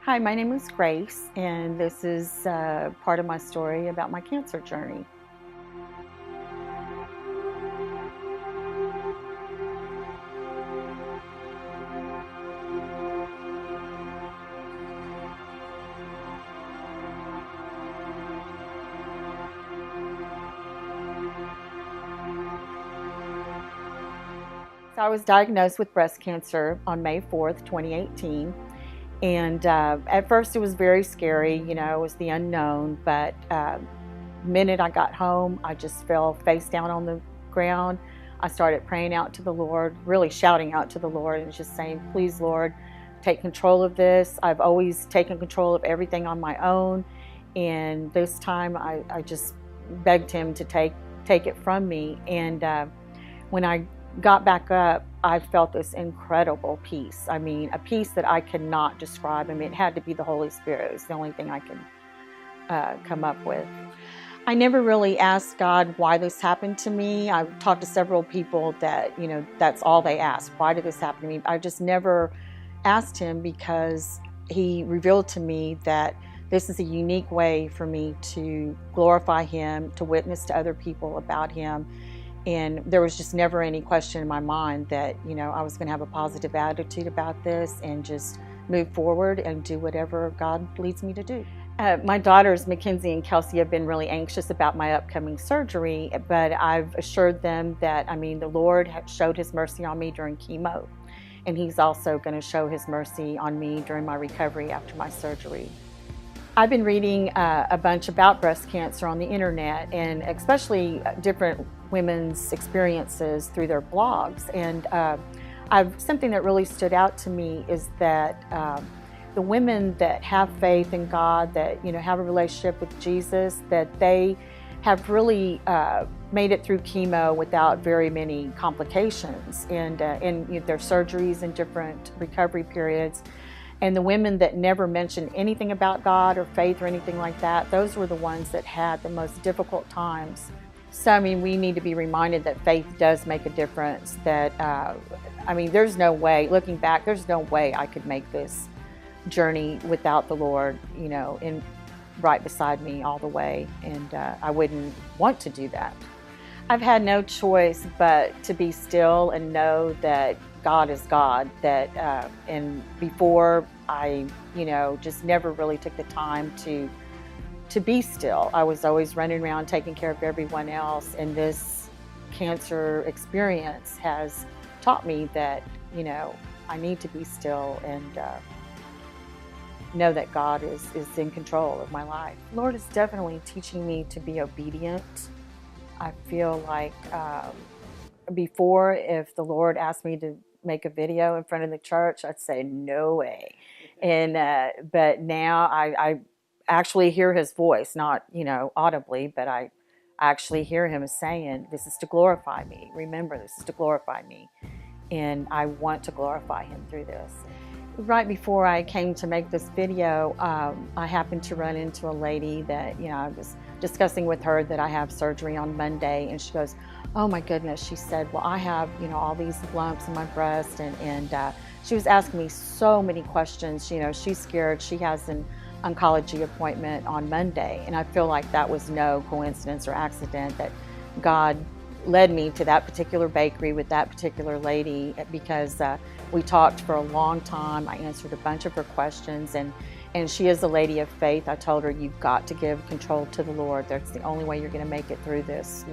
Hi, my name is Grace, and this is part of my story about my cancer journey. So I was diagnosed with breast cancer on May 4th, 2018. And at first it was very scary, it was the unknown. But the minute I got home, I just fell face down on the ground. I started praying out to the Lord, really shouting out to the Lord and just saying, please, Lord, take control of this. I've always taken control of everything on my own. And this time I just begged him to take it from me. And when I got back up, I felt this incredible peace. I mean, a peace that I could not describe. I mean, it had to be the Holy Spirit. It was the only thing I could come up with. I never really asked God why this happened to me. I've talked to several people that, that's all they asked. Why did this happen to me? I just never asked him because he revealed to me that this is a unique way for me to glorify him, to witness to other people about him. And there was just never any question in my mind that, I was going to have a positive attitude about this and just move forward and do whatever God leads me to do. My daughters, Mackenzie and Kelsey, have been really anxious about my upcoming surgery, but I've assured them that, the Lord showed his mercy on me during chemo, and he's also going to show his mercy on me during my recovery after my surgery. I've been reading a bunch about breast cancer on the internet, and especially different women's experiences through their blogs. And something that really stood out to me is that the women that have faith in God, that have a relationship with Jesus, that they have really made it through chemo without very many complications, and in their surgeries and different recovery periods. And the women that never mentioned anything about God or faith or anything like that, those were the ones that had the most difficult times. So, we need to be reminded that faith does make a difference. That, there's no way, looking back, there's no way I could make this journey without the Lord, right beside me all the way. And I wouldn't want to do that. I've had no choice but to be still and know that God is God. And before I, just never really took the time to be still. I was always running around taking care of everyone else. And this cancer experience has taught me that, I need to be still and know that God is in control of my life. The Lord is definitely teaching me to be obedient. I feel like before, if the Lord asked me to make a video in front of the church, I'd say no way. And but now I actually hear his voice, not audibly, but I actually hear him saying, this is to glorify me. Remember, this is to glorify me. And I want to glorify him through this. Right before I came to make this video, I happened to run into a lady that, I was discussing with her that I have surgery on Monday, and she goes, oh my goodness, she said, well, I have, all these lumps in my breast, and she was asking me so many questions. She's scared. She has an oncology appointment on Monday, and I feel like that was no coincidence or accident that God led me to that particular bakery with that particular lady, because we talked for a long time. I answered a bunch of her questions, and she is a lady of faith. I told her, you've got to give control to the Lord. That's the only way you're going to make it through this,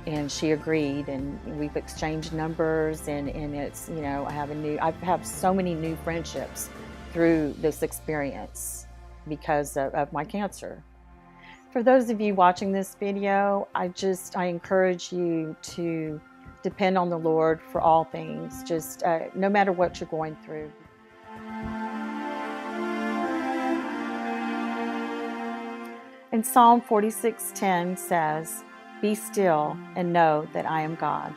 and she agreed, and we've exchanged numbers, and it's, I have so many new friendships through this experience because of my cancer. For those of you watching this video, I encourage you to depend on the Lord for all things, just no matter what you're going through. And Psalm 46:10 says, be still and know that I am God.